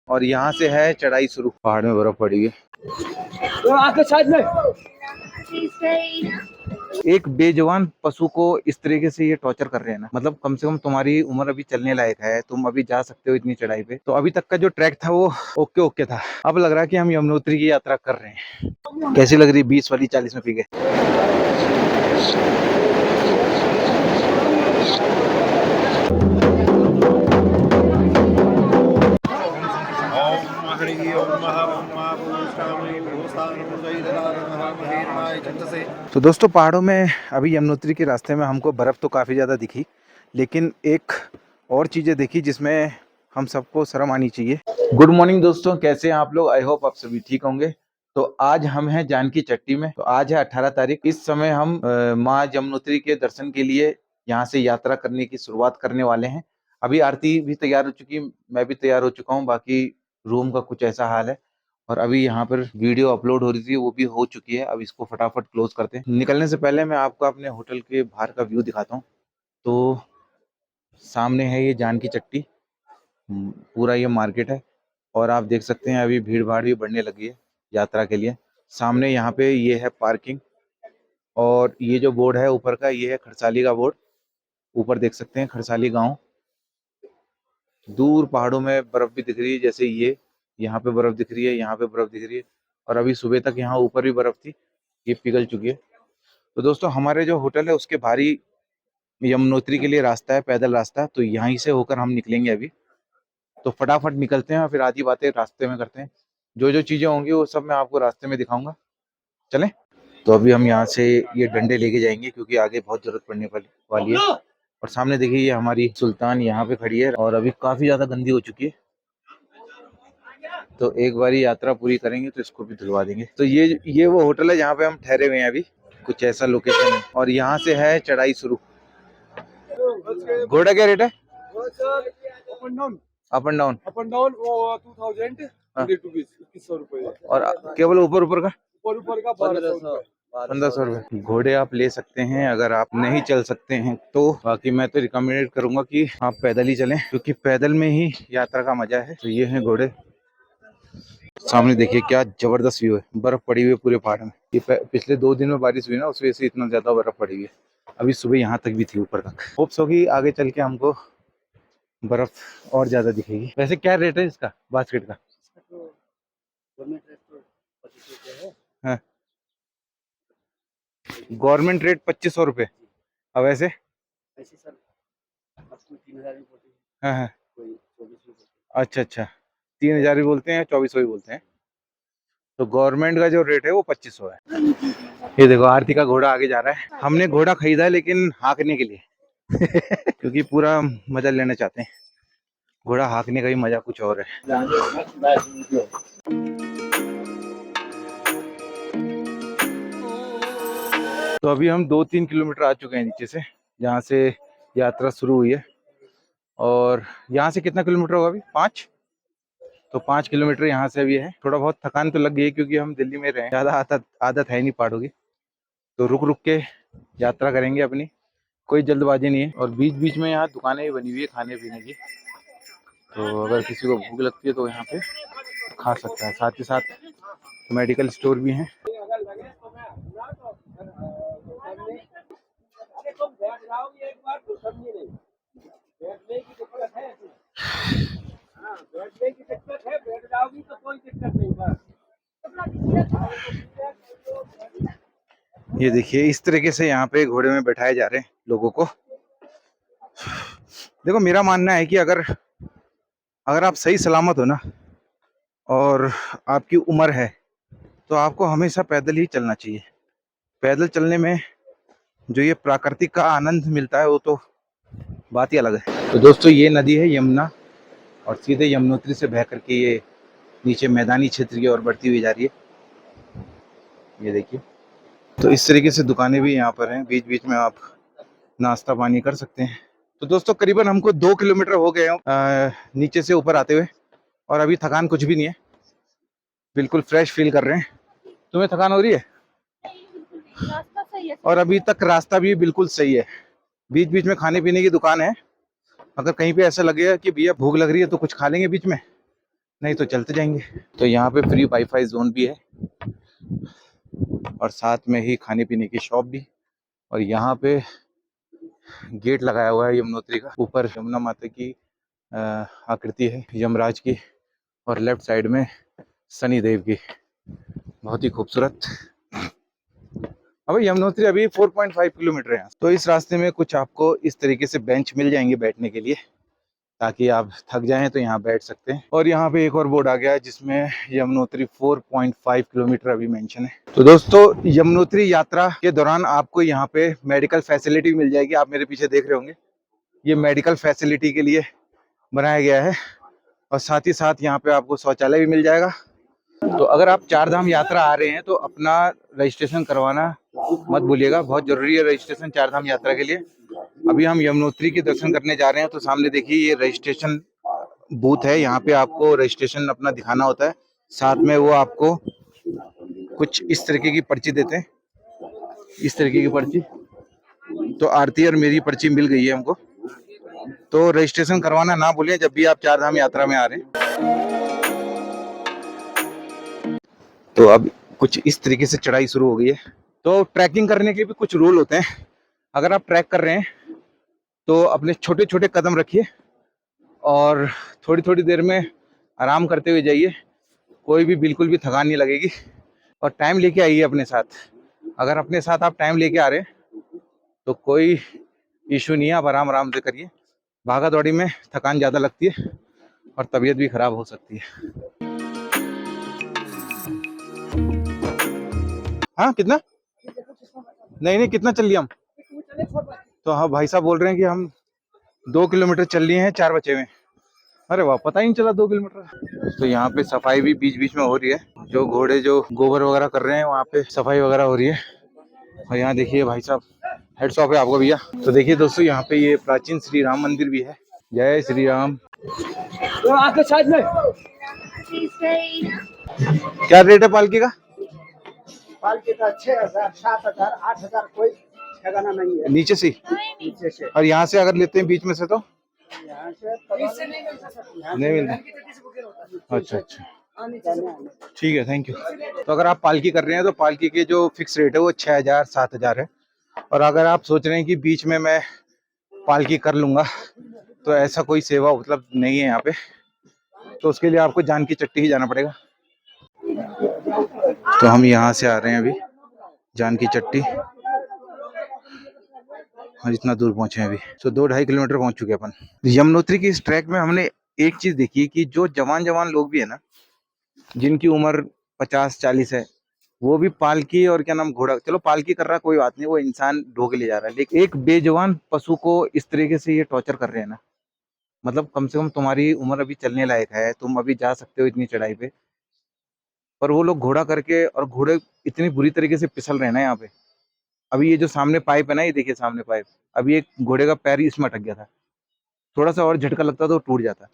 और यहाँ से है चढ़ाई शुरू। पहाड़ में बर्फ पड़ी है। एक बेजवान पशु को इस तरीके से ये टॉर्चर कर रहे हैं ना, मतलब कम से कम तुम्हारी उम्र अभी चलने लायक है, तुम अभी जा सकते हो इतनी चढ़ाई पे। तो अभी तक का जो ट्रैक था वो ओके ओके था। अब लग रहा है कि हम यमुनोत्री की यात्रा कर रहे हैं। कैसी लग रही? 20 वाली 40 में पी गए। तो दोस्तों पहाड़ों में अभी यमुनोत्री के रास्ते में हमको बर्फ़ तो काफ़ी ज़्यादा दिखी, लेकिन एक और चीज़ें देखी जिसमें हम सबको शर्म आनी चाहिए। गुड मॉर्निंग दोस्तों, कैसे हैं आप लोग? आई होप आप सभी ठीक होंगे। तो आज हम हैं जानकी चट्टी में। तो आज है 18 तारीख। इस समय हम माँ यमुनोत्री के दर्शन के लिए यहाँ से यात्रा करने की शुरुआत करने वाले हैं। अभी आरती भी तैयार हो चुकी, मैं भी तैयार हो चुका हूँ। बाकी रूम का कुछ ऐसा हाल है। और अभी यहाँ पर वीडियो अपलोड हो रही थी, वो भी हो चुकी है। अब इसको फटाफट क्लोज करते हैं। निकलने से पहले मैं आपको अपने होटल के बाहर का व्यू दिखाता हूँ। तो सामने है ये जानकी चट्टी, पूरा ये मार्केट है। और आप देख सकते हैं अभी भीड़ भाड़ भी बढ़ने लगी है यात्रा के लिए। सामने यहाँ पे ये है पार्किंग, और ये जो बोर्ड है ऊपर का, ये है खरसाली का बोर्ड। ऊपर देख सकते हैं खरसाली गांव। दूर पहाड़ों में बर्फ भी दिख रही है, जैसे ये यहाँ पे बर्फ दिख रही है, यहाँ पे बर्फ दिख रही है। और अभी सुबह तक यहाँ ऊपर भी बर्फ थी, ये पिघल चुकी है। तो दोस्तों हमारे जो होटल है उसके बाहर ही यमुनोत्री के लिए रास्ता है, पैदल रास्ता। तो यहीं से होकर हम निकलेंगे अभी। तो फटाफट निकलते हैं और फिर आधी बातें रास्ते में करते हैं। जो जो चीजें होंगी वो सब मैं आपको रास्ते में दिखाऊंगा। चलें? तो अभी हम यहाँ से ये डंडे लेके जाएंगे, क्योंकि आगे बहुत जरूरत पड़ने वाली है। और सामने देखिए ये हमारी सुल्तान यहाँ पे खड़ी है, और अभी काफी ज्यादा गंदी हो चुकी है। तो एक बारी यात्रा पूरी करेंगे तो इसको भी धुलवा देंगे। तो ये वो होटल है जहाँ पे हम ठहरे हुए हैं अभी। कुछ ऐसा लोकेशन है, और यहाँ से है चढ़ाई शुरू। घोड़ा क्या रेट है? अप एंड डाउन वो 2000 2100 रुपए। और केवल ऊपर ऊपर का 1500 रुपए। घोड़े आप ले सकते हैं अगर आप नहीं चल सकते हैं तो। बाकी मैं तो रिकमेंडेड करूंगा कि आप पैदल ही चलें, क्योंकि पैदल में ही यात्रा का मजा है। तो ये हैं घोड़े। सामने देखिए क्या जबरदस्त व्यू है, बर्फ पड़ी हुई है पूरे पहाड़ में। ये पिछले 2 दिन में बारिश हुई ना, उस वजह से इतना ज्यादा बर्फ पड़ी हुई है। अभी सुबह यहाँ तक भी थी, ऊपर तक। होप्स होगी आगे चल के हमको बर्फ और ज्यादा दिखेगी। वैसे क्या रेट है इसका बास्केट का? हाँ, गवर्नमेंट रेट 2500 रुपये। अब ऐसे? हाँ हाँ, अच्छा अच्छा, 3000 भी बोलते हैं, 2400 भी बोलते हैं। तो गवर्नमेंट का जो रेट है वो 2500 है। ये देखो आरती का घोड़ा आगे जा रहा है। हमने घोड़ा खरीदा है लेकिन हाँकने के लिए क्योंकि पूरा मजा लेना चाहते हैं। घोड़ा हाँकने का भी मजा कुछ और है। तो अभी हम 2-3 किलोमीटर आ चुके हैं नीचे से, जहाँ से यात्रा शुरू हुई है। और यहाँ से कितना किलोमीटर होगा अभी? 5। तो 5 किलोमीटर यहाँ से अभी है। थोड़ा बहुत थकान तो लग गई है, क्योंकि हम दिल्ली में रहे, ज़्यादा आदत है नहीं पहाड़ों की। तो रुक रुक के यात्रा करेंगे अपनी, कोई जल्दबाजी नहीं है। और बीच बीच में यहाँ दुकानें भी बनी हुई है खाने पीने की। तो अगर किसी को भूख लगती है तो यहाँ पे खा सकता है। साथ ही साथ मेडिकल स्टोर भी हैं। ये देखिए इस तरीके से यहाँ पे घोड़े में बैठाए जा रहे हैं लोगों को। देखो मेरा मानना है कि अगर आप सही सलामत हो ना, और आपकी उम्र है, तो आपको हमेशा पैदल ही चलना चाहिए। पैदल चलने में जो ये प्राकृतिक का आनंद मिलता है वो तो बात ही अलग है। तो दोस्तों ये नदी है यमुना, और सीधे यमुनोत्री से बह करके ये नीचे मैदानी क्षेत्र की ओर बढ़ती हुई जा रही है। ये देखिए। तो इस तरीके से दुकानें भी यहाँ पर हैं, बीच बीच में आप नाश्ता पानी कर सकते हैं। तो दोस्तों करीबन हमको 2 किलोमीटर हो गए नीचे से ऊपर आते हुए, और अभी थकान कुछ भी नहीं है, बिल्कुल फ्रेश फील कर रहे हैं। तुम्हें थकान हो रही है? रास्ता सही है। और अभी तक रास्ता भी बिल्कुल सही है। बीच बीच में खाने पीने की दुकान है, अगर कहीं पे ऐसा लगेगा कि भैया भूख लग रही है तो कुछ खा लेंगे बीच में, नहीं तो चलते जाएंगे। तो यहाँ पे फ्री वाईफाई जोन भी है और साथ में ही खाने पीने की शॉप भी। और यहाँ पे गेट लगाया हुआ है यमुनोत्री का। ऊपर यमुना माता की आकृति है, यमराज की, और लेफ्ट साइड में शनि देव की। बहुत ही खूबसूरत। अब यमुनोत्री अभी 4.5 किलोमीटर है। तो इस रास्ते में कुछ आपको इस तरीके से बेंच मिल जाएंगे बैठने के लिए, ताकि आप थक जाएं तो यहाँ बैठ सकते हैं। और यहाँ पे एक और बोर्ड आ गया है जिसमें यमुनोत्री 4.5 किलोमीटर अभी मेंशन है। तो दोस्तों, यमुनोत्री यात्रा के दौरान आपको यहाँ पे मेडिकल फैसिलिटी मिल जाएगी। आप मेरे पीछे देख रहे होंगे, ये मेडिकल फैसिलिटी के लिए बनाया गया है। और साथ ही साथ यहाँ पे आपको शौचालय भी मिल जाएगा। तो अगर आप चार धाम यात्रा आ रहे हैं तो अपना रजिस्ट्रेशन करवाना मत भूलिएगा, बहुत जरूरी है रजिस्ट्रेशन चार धाम यात्रा के लिए। अभी हम यमुनोत्री के दर्शन करने जा रहे हैं, तो सामने देखिए ये रजिस्ट्रेशन बूथ है। यहाँ पे आपको रजिस्ट्रेशन अपना दिखाना होता है। साथ में वो आपको कुछ इस तरीके की पर्ची देते हैं, इस तरीके की पर्ची। तो आरती और मेरी पर्ची मिल गई है हमको। तो रजिस्ट्रेशन करवाना ना भूलें जब भी आप चार धाम यात्रा में आ रहे हैं। तो अब कुछ इस तरीके से चढ़ाई शुरू हो गई है। तो ट्रैकिंग करने के भी कुछ रूल होते हैं। अगर आप ट्रैक कर रहे हैं तो अपने छोटे छोटे कदम रखिए और थोड़ी थोड़ी देर में आराम करते हुए जाइए। कोई भी बिल्कुल भी थकान नहीं लगेगी। और टाइम लेके आइए अपने साथ। अगर अपने साथ आप टाइम लेके आ रहे हैं तो कोई इशू नहीं है, आप आराम आराम से करिए। भागा दौड़ी में थकान ज़्यादा लगती है और तबीयत भी खराब हो सकती है। हाँ, कितना? नहीं नहीं, कितना चल लिया हम? तो हाँ, भाई साहब बोल रहे हैं कि हम 2 किलोमीटर चल लिए हैं, 4 बचे हुए। अरे वाह, पता ही नहीं चला 2 किलोमीटर। तो यहाँ पे सफाई भी बीच बीच में हो रही है। जो घोड़े जो गोबर वगैरह कर रहे हैं वहाँ पे सफाई वगैरह हो रही है। और यहाँ देखिए भाई साहब, हेड्स ऑफ है आपको भैया। तो देखिए दोस्तों, यहाँ पे ये प्राचीन श्री राम मंदिर भी है। जय श्री राम। तो आपके साइड में क्या रेट है पालकी का? पालकी का 6,000, 7,000, 8,000, कोई ठिकाना नहीं है। नीचे से? नीचे से। और यहाँ से अगर लेते हैं बीच में से तो यहाँ से नहीं मिलता। अच्छा अच्छा, ठीक है, थैंक यू। तो अगर आप पालकी कर रहे हैं तो पालकी के जो फिक्स रेट है वो 6,000 7,000 है। और अगर आप सोच रहे हैं कि बीच में मैं पालकी कर लूंगा तो ऐसा कोई सेवा उपलब्ध नहीं है यहाँ पे। तो उसके लिए आपको जान की चट्टी ही जाना पड़ेगा। तो हम यहाँ से आ रहे हैं अभी जान की चट्टी, और इतना दूर पहुंचे हैं अभी। तो 2-2.5 किलोमीटर पहुंच चुके हैं अपन। यमुनोत्री की इस ट्रैक में हमने एक चीज देखी कि जो जवान जवान लोग भी है ना, जिनकी उम्र 50-40 है, वो भी पालकी और क्या नाम घोड़ा, चलो पालकी कर रहा है कोई बात नहीं, वो इंसान ढो के ले जा रहा है, लेकिन एक बेजवान पशु को इस तरीके से ये टॉर्चर कर रहे हैं ना। मतलब कम से कम तुम्हारी उम्र अभी चलने लायक है, तुम अभी जा सकते हो इतनी चढ़ाई पे, पर वो लोग घोड़ा करके, और घोड़े इतनी बुरी तरीके से फिसल रहे हैं ना यहाँ पे। अभी ये जो सामने पाइप है ना, ये देखिए सामने पाइप, अभी एक घोड़े का पैर इसमें अटक गया था। थोड़ा सा और झटका लगता तो टूट जाता।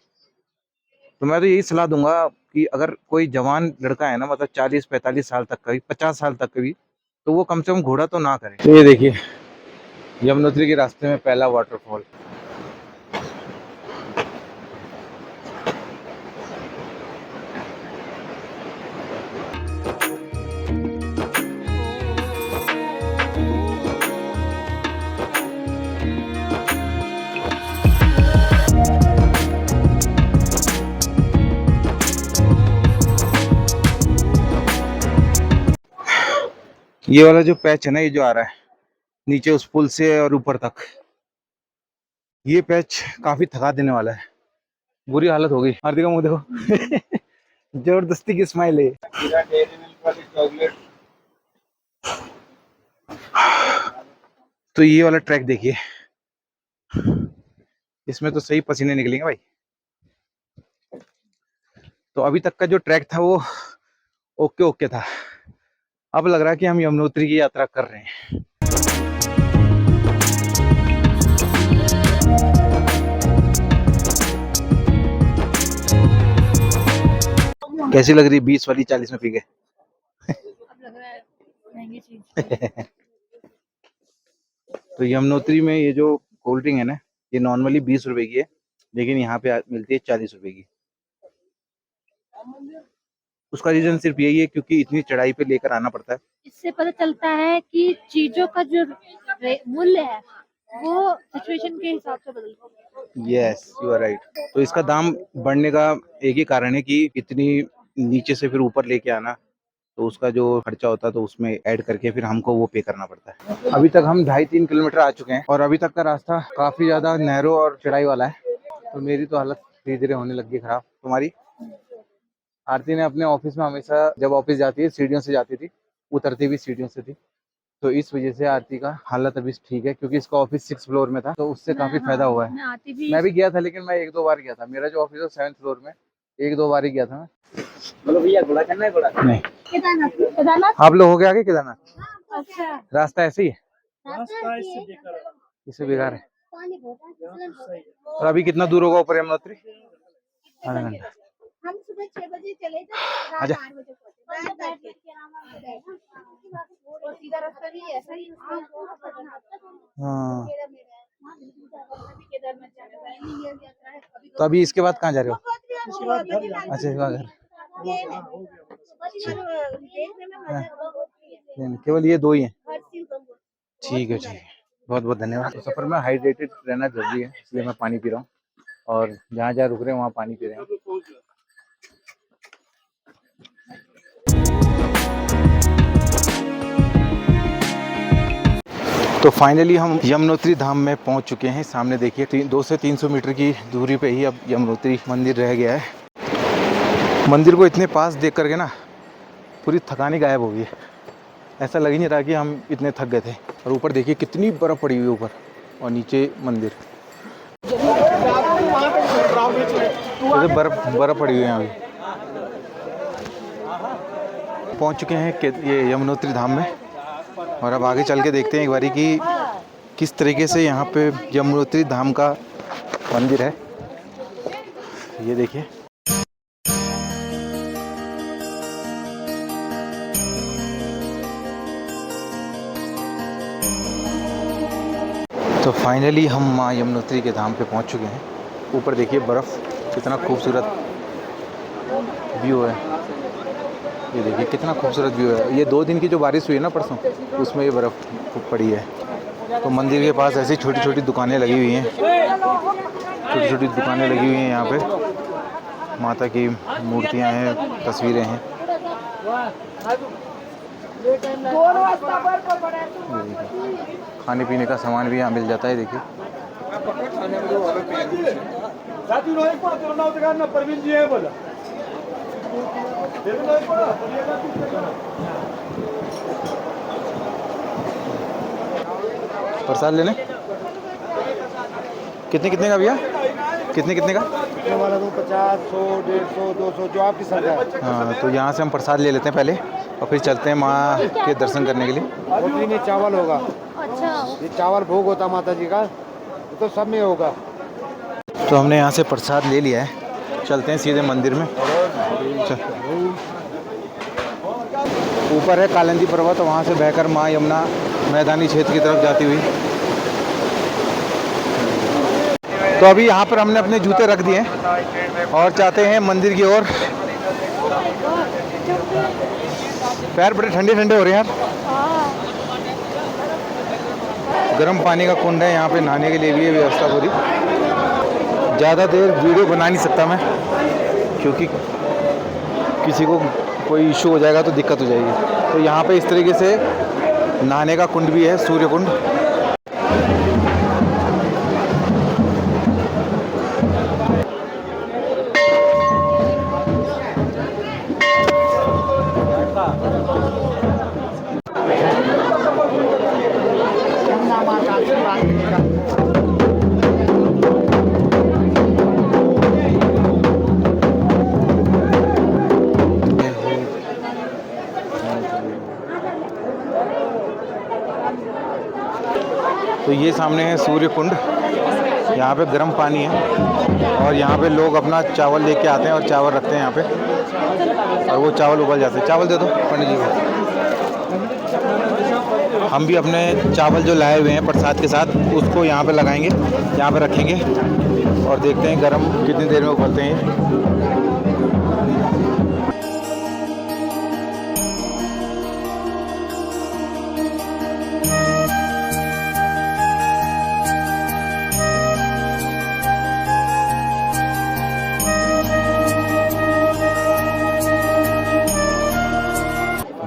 तो मैं तो यही सलाह दूंगा कि अगर कोई जवान लड़का है ना, मतलब 40-45 साल तक का भी, 50 साल तक का भी, तो वो कम से कम घोड़ा तो ना करे। तो ये देखिए यमुनोत्री के रास्ते में पहला वाटरफॉल। ये वाला जो पैच है ना, ये जो आ रहा है नीचे उस पुल से और ऊपर तक, ये पैच काफी थका देने वाला है। बुरी हालत हो गई। आरती का मुंह देखो जबरदस्ती की स्माइल है। तो ये वाला ट्रैक देखिए, इसमें तो सही पसीने निकलेंगे भाई। तो अभी तक का जो ट्रैक था वो ओके ओके था। अब लग रहा है कि हम यमुनोत्री की यात्रा कर रहे हैं। कैसी लग रही 20 वाली 40 में पी गए? अब लग रहा है महंगी चीज। तो यमुनोत्री में ये जो कोल्ड ड्रिंक है ना, ये नॉर्मली 20 रुपए की है, लेकिन यहाँ पे मिलती है 40 रुपए की। उसका रीजन सिर्फ यही है क्योंकि इतनी चढ़ाई पे लेकर आना पड़ता है। इससे पता चलता है कि चीजों का जो मूल्य है वो सिचुएशन के हिसाब से बदलता है। Yes, you are right. तो इसका दाम बढ़ने का एक ही कारण है कि इतनी नीचे से फिर ऊपर लेके आना, तो उसका जो खर्चा होता है तो उसमें ऐड करके फिर हमको वो पे करना पड़ता है। अभी तक हम 2.5-3 किलोमीटर आ चुके हैं और अभी तक का रास्ता काफी ज्यादा नैरो और चढ़ाई वाला है। तो मेरी तो हालत धीरे धीरे होने लगी खराब। तुम्हारी? आरती ने अपने ऑफिस में हमेशा जब ऑफिस जाती है सीढ़ियों से जाती थी, उतरती भी सीढ़ियों से थी, तो इस वजह से आरती का हालत अभी ठीक है क्योंकि इसका ऑफिस 6 फ्लोर में था, तो उससे काफी फायदा हुआ है। मैं भी गया था, लेकिन मैं 1-2 बार गया था। मेरा जो ऑफिस है 7th फ्लोर में, 1-2 बार ही गया था मैं। बोलो भैया, घोड़ा करना है? घोड़ा नहीं। केदारनाथ आप लोग हो गए आगे केदारनाथ? अच्छा रास्ता ऐसे ही है, रास्ता इससे बेकार है। इससे बेकार है। और अभी कितना दूर होगा ऊपर यमुनोत्री? आधा घंटा। हम सुबह 6 बजे चले थे, आजा। 8 बजे पहुंचे। और सीधा रास्ता भी ऐसा ही हाँ, केदारनाथ जाने का। तो अभी इसके बाद कहाँ जा रहे हो? उसके बाद घर जाना। अच्छा, इसके बाद घर। हाँ, नहीं, केवल ये 2 ही हैं। ठीक है, ठीक है। बहुत बहुत धन्यवाद। तो सफर में हाइड्रेटेड रहना जरूरी है, इसलिए मैं पानी पी रहा हूँ और जहाँ जहाँ रुक रहे हैं वहाँ पानी पी रहे हैं। तो फाइनली हम यमुनोत्री धाम में पहुंच चुके हैं। सामने देखिए 200 से 300 मीटर की दूरी पे ही अब यमुनोत्री मंदिर रह गया है। मंदिर को इतने पास देख करके ना पूरी थकानी गायब हो गई है। ऐसा लग ही नहीं रहा कि हम इतने थक गए थे। और ऊपर देखिए कितनी बर्फ़ पड़ी हुई है ऊपर, और नीचे मंदिर। तो बर्फ़ पड़ी हुई है। अभी पहुंच चुके हैं ये यमुनोत्री धाम में, और अब आगे चल के देखते हैं एक बारी कि किस तरीके से यहाँ पे यमुनोत्री धाम का मंदिर है। ये देखिए, तो फाइनली हम माँ यमुनोत्री के धाम पे पहुँच चुके हैं। ऊपर देखिए बर्फ़, कितना खूबसूरत व्यू है। ये देखिए कितना खूबसूरत व्यू है। ये 2 दिन की जो बारिश हुई है ना परसों, उसमें ये बर्फ़ पड़ी है। तो मंदिर के पास ऐसी छोटी छोटी दुकानें लगी हुई हैं, छोटी छोटी दुकानें लगी हुई हैं। यहाँ पे माता की मूर्तियाँ हैं, तस्वीरें हैं। खाने पीने का सामान भी यहाँ मिल जाता है। देखिए प्रसाद लेने कितने का भैया? कितने का? वाला 50, 100, 150, 200 जो आपकी श्रद्धा है। हाँ, तो यहाँ से हम प्रसाद ले लेते हैं पहले और फिर चलते हैं माँ के दर्शन करने के लिए। रोटी में चावल होगा। अच्छा, ये चावल भोग होता माता जी का, तो सब में होगा। तो हमने यहाँ से प्रसाद ले लिया है, चलते हैं सीधे मंदिर में। ऊपर है कालिंदी पर्वत, वहाँ से बहकर माँ यमुना मैदानी क्षेत्र की तरफ जाती हुई। तो अभी यहाँ पर हमने अपने जूते रख दिए और चाहते हैं मंदिर की ओर। पैर बड़े ठंडे ठंडे हो रहे हैं यार। गर्म पानी का कुंड है यहाँ पे, नहाने के लिए भी है व्यवस्था पूरी। ज़्यादा देर वीडियो बना नहीं सकता मैं, क्योंकि किसी को कोई इशू हो जाएगा तो दिक्कत हो जाएगी। तो यहाँ पे इस तरीके से नहाने का कुंड भी है, सूर्य कुंड। तो ये सामने है सूर्य कुंड। यहाँ पे गर्म पानी है और यहाँ पे लोग अपना चावल लेके आते हैं और चावल रखते हैं यहाँ पे, और वो चावल उबल जाते हैं। चावल दे दो पंडित जी को। हम भी अपने चावल जो लाए हुए हैं प्रसाद के साथ, उसको यहाँ पे लगाएंगे, यहाँ पे रखेंगे। और देखते हैं गरम कितनी देर में उबलते हैं।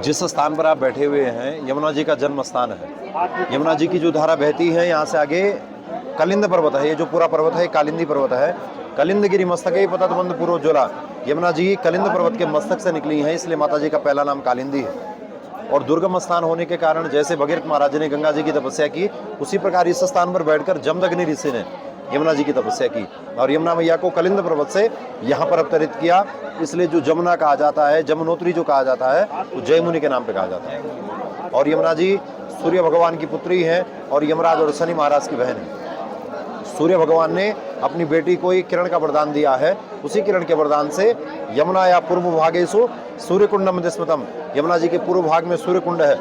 जिस स्थान पर आप बैठे हुए हैं यमुना जी का जन्म स्थान है। यमुना जी की जो धारा बहती है यहाँ से आगे कलिंद पर्वत है। ये जो पूरा पर्वत है कालिंदी पर्वत है। कलिंद गिरी मस्तके पततबंध पूर्वोज्ज्वला। यमुना जी कलिंद पर्वत के मस्तक से निकली हैं, इसलिए माता जी का पहला नाम कालिंदी है। और दुर्गम स्थान होने के कारण जैसे भगीरथ महाराज ने गंगा जी की तपस्या की, उसी प्रकार इस स्थान पर बैठकर जमदग्नि ऋषि ने यमुना जी की तपस्या की और यमुना मैया को कलिंद पर्वत से यहाँ पर अवतरित किया। इसलिए जो जमुना कहा जाता है, जमुनोत्री जो कहा जाता है, वो जयमुनि के नाम पे कहा जाता है। और यमुना जी सूर्य भगवान की पुत्री है और यमराज और शनि महाराज की बहन है। सूर्य भगवान ने अपनी बेटी को एक किरण का वरदान दिया है। उसी किरण के वरदान से यमुना या पूर्व भागेशु सूर्य कुंडम स्मृतम, यमुना जी के पूर्व भाग में सूर्य कुंड है।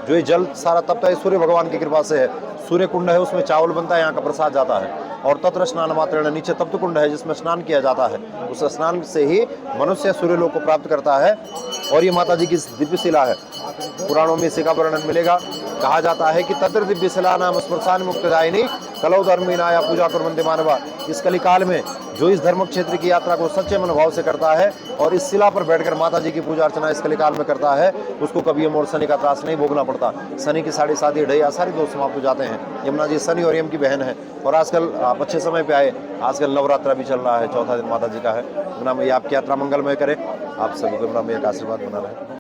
जो ये जल सारा तपता है सूर्य भगवान की कृपा से है। सूर्य कुंड है, उसमें चावल बनता है, यहाँ का प्रसाद जाता है। और तत्र स्नान मात्रेण, नीचे तप्त कुंड है जिसमें स्नान किया जाता है। उस स्नान से ही मनुष्य सूर्य लोक को प्राप्त करता है। और ये माता जी की दिव्य शिला है। पुराणों में इसी का वर्णन मिलेगा। कहा जाता है कि तत्र दिव्य शिला नाम स्पर्शान मुक्तदायिनी कलौ धर्मीनाया पूजा कुर्वन्ति मानवा। इस कलिकाल में जो इस धर्म क्षेत्र की यात्रा को सच्चे मनोभाव से करता है और इस शिला पर बैठकर माता जी की पूजा अर्चना इस कलिकाल में करता है, उसको कभी यम और शनि का त्रास नहीं भोगना पड़ता। शनि की साढ़े साथी ढैया सारे दोष समाप्त हो जाते हैं। यमुना जी शनि और यम की बहन है। और आजकल आप अच्छे समय पे आए, आजकल नवरात्रा भी चल रहा है, चौथा दिन माता जी का है। यमुना मैया आपकी यात्रा मंगलमय करे। आप सभी को यमुना मैया का आशीर्वाद बना रहे।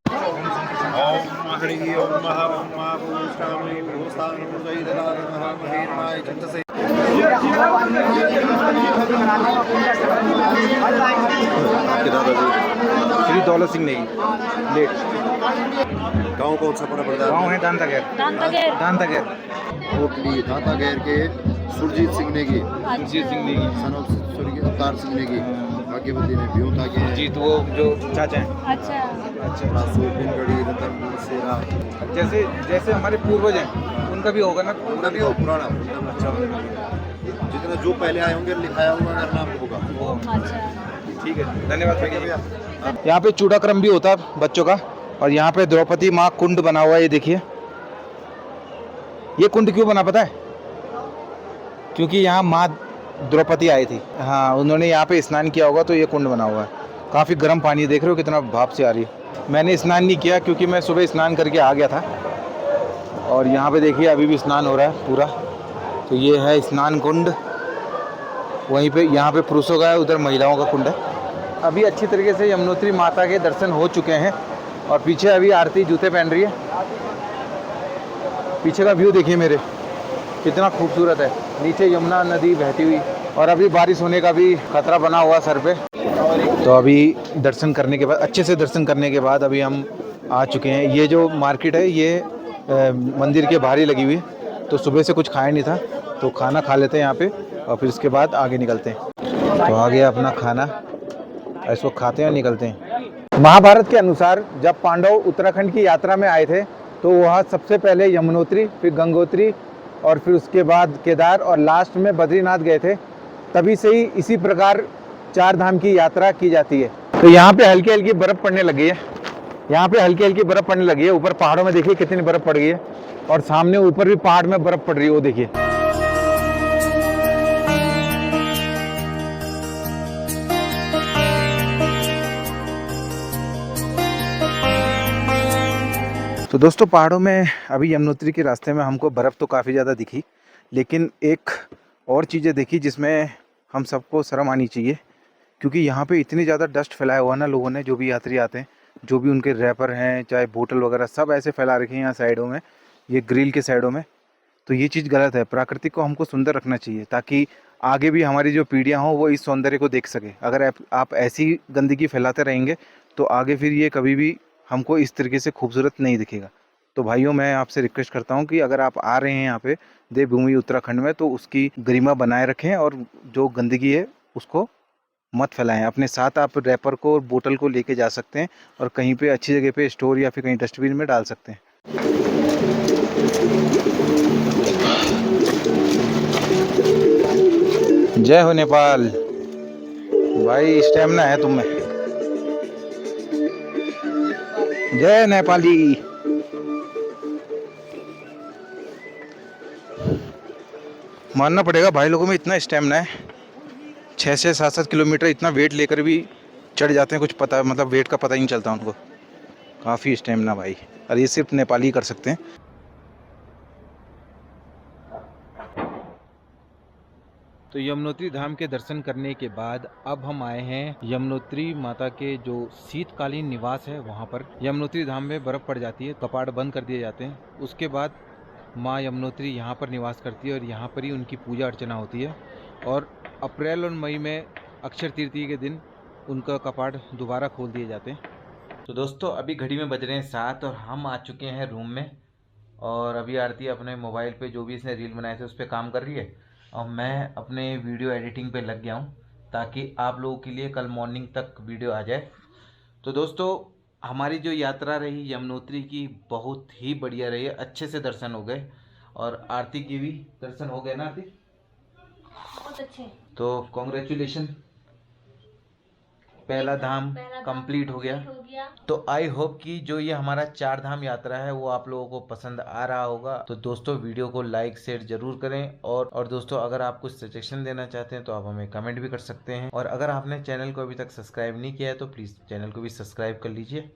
श्री दौलत सिंह नेगी लेट। गाँव कौन सा पड़ा पड़ता है? गाँव है दांतागैर। दांतागैर कोटली दांतागैर के सुरजीत सिंह नेगी, सुरजीत सिंह नेगी, सन ऑफ सूर्य अवतार सिंह नेगी, भाग्यवती ने ब्योता के जीत वो जो चाचा हैं। अच्छा अच्छा, गढ़ी रतनपुर सेरा, जैसे जैसे हमारे पूर्वज हैं उनका भी होगा ना? उनका भी हो पुराना। अच्छा, जितना जो पहले आए होंगे लिखाया हुआ अगर नाम होगा। अच्छा ठीक है, धन्यवाद भैया। यहाँ पे चूड़ाक्रम भी होता है बच्चों का। और यहाँ पे द्रौपदी माँ कुंड बना हुआ है, ये देखिए। ये कुंड क्यों बना पता है? क्योंकि यहाँ माँ द्रौपदी आई थी। हाँ, उन्होंने यहाँ पे स्नान किया होगा तो ये कुंड बना हुआ है। काफ़ी गर्म पानी, देख रहे हो कितना भाप से आ रही है। मैंने स्नान नहीं किया क्योंकि मैं सुबह स्नान करके आ गया था। और यहाँ पे देखिए अभी भी स्नान हो रहा है पूरा। तो ये है स्नान कुंड। वहीं पे यहाँ पे पुरुषों का है, उधर महिलाओं का कुंड है। अभी अच्छी तरीके से यमुनोत्री माता के दर्शन हो चुके हैं। और पीछे अभी आरती जूते पहन रही है। पीछे का व्यू देखिए मेरे, कितना खूबसूरत है। नीचे यमुना नदी बहती हुई और अभी बारिश होने का भी खतरा बना हुआ सर पे। तो अभी दर्शन करने के बाद, अच्छे से दर्शन करने के बाद अभी हम आ चुके हैं। ये जो मार्केट है ये मंदिर के बाहर ही लगी हुई है। तो सुबह से कुछ खाया नहीं था तो खाना खा लेते हैं यहाँ पे और फिर उसके बाद आगे निकलते हैं। तो आ गया अपना खाना, इसको खाते हैं और निकलते हैं। महाभारत के अनुसार जब पांडव उत्तराखंड की यात्रा में आए थे तो वहाँ सबसे पहले यमुनोत्री, फिर गंगोत्री और फिर उसके बाद केदार और लास्ट में बद्रीनाथ गए थे। तभी से ही इसी प्रकार 4 धाम की यात्रा की जाती है। तो यहाँ पे हल्की हल्की बर्फ़ पड़ने लगी है। यहाँ पे हल्की हल्की बर्फ़ पड़ने लगी है। ऊपर पहाड़ों में देखिए कितनी बर्फ़ पड़ गई है। और सामने ऊपर भी पहाड़ में बर्फ़ पड़ रही है, वो देखिए। तो दोस्तों पहाड़ों में अभी यमुनोत्री के रास्ते में हमको बर्फ़ तो काफ़ी ज़्यादा दिखी, लेकिन एक और चीज़ें देखी जिसमें हम सबको शर्म आनी चाहिए। क्योंकि यहाँ पे इतनी ज़्यादा डस्ट फैलाया हुआ ना लोगों ने, जो भी यात्री आते हैं, जो भी उनके रैपर हैं, चाहे बोतल वगैरह, सब ऐसे फैला रखे हैं यहाँ साइडों में, ये ग्रिल के साइडों में। तो ये चीज़ गलत है। प्रकृति को हमको सुंदर रखना चाहिए ताकि आगे भी हमारी जो पीढ़ियाँ हों वो इस सौंदर्य को देख सके। अगर आप ऐसी गंदगी फैलाते रहेंगे तो आगे फिर ये कभी भी हमको इस तरीके से खूबसूरत नहीं दिखेगा। तो भाइयों, मैं आपसे रिक्वेस्ट करता हूँ कि अगर आप आ रहे हैं यहाँ पे देवभूमि उत्तराखंड में तो उसकी गरिमा बनाए रखें और जो गंदगी है उसको मत फैलाएं। अपने साथ आप रैपर को और बोतल को लेके जा सकते हैं और कहीं पे अच्छी जगह पे स्टोर या फिर कहीं डस्टबिन में डाल सकते हैं। जय हो नेपाल। भाई स्टेमिना है तुम में। जय नेपाली। मानना पड़ेगा भाई लोगों में इतना स्टेमिना है, 6-7 किलोमीटर इतना वेट लेकर भी चढ़ जाते हैं, कुछ पता मतलब वेट का पता ही नहीं चलता उनको। काफ़ी स्टेमिना भाई, और ये सिर्फ नेपाली कर सकते हैं। तो यमुनोत्री धाम के दर्शन करने के बाद अब हम आए हैं यमुनोत्री माता के जो शीतकालीन निवास है वहाँ पर। यमुनोत्री धाम में बर्फ़ पड़ जाती है, कपाट बंद कर दिए जाते हैं, उसके बाद माँ यमुनोत्री यहाँ पर निवास करती है और यहाँ पर ही उनकी पूजा अर्चना होती है। और अप्रैल और मई में अक्षय तृतीया के दिन उनका कपाट दोबारा खोल दिए जाते हैं। तो दोस्तों अभी घड़ी में बज रहे हैं 7 और हम आ चुके हैं रूम में। और अभी आरती अपने मोबाइल पे जो भी इसने रील बनाए थे उस पर काम कर रही है और मैं अपने वीडियो एडिटिंग पे लग गया हूँ ताकि आप लोगों के लिए कल मॉर्निंग तक वीडियो आ जाए। तो दोस्तों हमारी जो यात्रा रही यमुनोत्री की बहुत ही बढ़िया रही है, अच्छे से दर्शन हो गए और आरती की भी दर्शन हो गए ना आरती? बहुत अच्छे। तो कॉन्ग्रेचुलेशन, पहला धाम कंप्लीट हो गया। तो आई होप कि जो ये हमारा 4 धाम यात्रा है वो आप लोगों को पसंद आ रहा होगा। तो दोस्तों वीडियो को लाइक शेयर जरूर करें और दोस्तों अगर आप कुछ सजेशन देना चाहते हैं तो आप हमें कमेंट भी कर सकते हैं। और अगर आपने चैनल को अभी तक सब्सक्राइब नहीं किया है तो प्लीज़ चैनल को भी सब्सक्राइब कर लीजिए।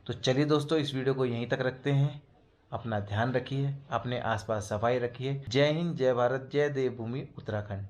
तो चलिए दोस्तों इस वीडियो को यहीं तक रखते हैं। अपना ध्यान रखिए, अपने आसपास सफाई रखिए। जय हिंद, जय भारत, जय देवभूमि उत्तराखंड।